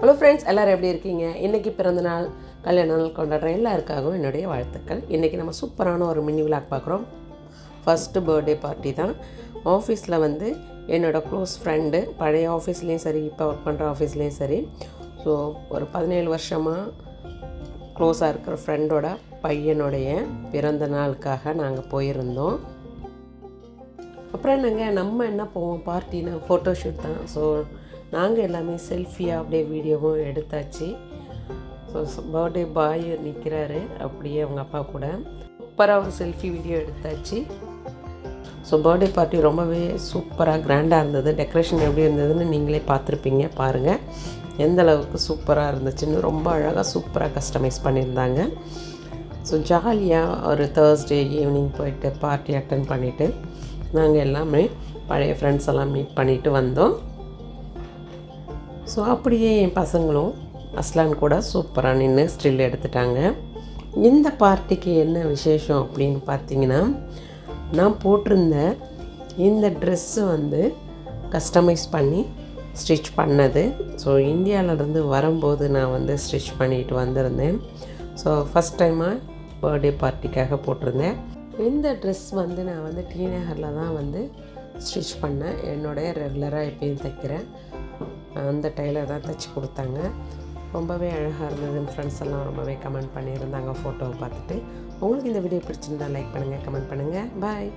Hello friends, எல்லோரும் எப்படி இருக்கீங்க? இன்றைக்கி பிறந்தநாள் கல்யாண நாள் கொண்டாடுற எல்லாருக்காகவும் என்னுடைய வாழ்த்துக்கள். இன்றைக்கி நம்ம சூப்பரான ஒரு மினி விலாக் பார்க்குறோம். ஃபஸ்ட்டு பர்த்டே பார்ட்டி தான். ஆஃபீஸில் என்னோடய க்ளோஸ் ஃப்ரெண்டு, பழைய ஆஃபீஸ்லேயும் சரி, இப்போ ஒர்க் பண்ணுற ஆஃபீஸ்லேயும் சரி, ஸோ ஒரு 17 வருஷமாக க்ளோஸாக இருக்கிற ஃப்ரெண்டோட பையனுடைய பிறந்த நாளுக்காக நாங்கள் போயிருந்தோம். அப்புறம் என்னங்க, நம்ம என்ன போவோம் பார்ட்டினா ஃபோட்டோஷூட் தான். ஸோ நாங்கள் எல்லாமே செல்ஃபியாக அப்படியே வீடியோவும் எடுத்தாச்சு. ஸோ பர்த்டே பாய் நிற்கிறாரு அப்படியே அவங்க அப்பா கூட. சூப்பராக ஒரு செல்ஃபி வீடியோ எடுத்தாச்சு. ஸோ பர்த்டே பார்ட்டி ரொம்பவே சூப்பராக கிராண்டாக இருந்தது. டெக்கரேஷன் எப்படி இருந்ததுன்னு நீங்களே பார்த்துருப்பீங்க. பாருங்கள் எந்த அளவுக்கு சூப்பராக இருந்துச்சுன்னு. ரொம்ப அழகாக சூப்பராக கஸ்டமைஸ் பண்ணியிருந்தாங்க. ஸோ ஜாலியாக ஒரு தேர்ஸ்டே ஈவினிங் போயிட்டு பார்ட்டி அட்டன் பண்ணிவிட்டு நாங்கள் எல்லாமே பழைய ஃப்ரெண்ட்ஸ் எல்லாம் மீட் பண்ணிவிட்டு வந்தோம். ஸோ அப்படியே என் பசங்களும் அஸ்லான் கூட சூப்பராக நின்று ஸ்டில் எடுத்துட்டாங்க. இந்த பார்ட்டிக்கு என்ன விசேஷம் அப்படின்னு பார்த்தீங்கன்னா, நான் போட்டிருந்த இந்த ட்ரெஸ்ஸு கஸ்டமைஸ் பண்ணி ஸ்டிச் பண்ணது. ஸோ இந்தியாவிலேருந்து வரும்போது நான் ஸ்டிச் பண்ணிட்டு வந்திருந்தேன். ஸோ ஃபஸ்ட் டைமாக பர்த்டே பார்ட்டிக்காக போட்டிருந்தேன். இந்த ட்ரெஸ் நான் டி நகரில் தான் ஸ்டிச் பண்ணேன். என்னுடைய ரெகுலராக எப்பயும் தைக்கிறேன் அந்த டைலர் தான் தைச்சி கொடுத்தாங்க. ரொம்பவே அழகாக இருந்ததுன்னு ஃப்ரெண்ட்ஸ் எல்லாம் ரொம்பவே கமெண்ட் பண்ணியிருந்தாங்க ஃபோட்டோவை பார்த்துட்டு. உங்களுக்கு இந்த வீடியோ பிடிச்சிருந்தா லைக் பண்ணுங்கள், கமெண்ட் பண்ணுங்கள். பாய்.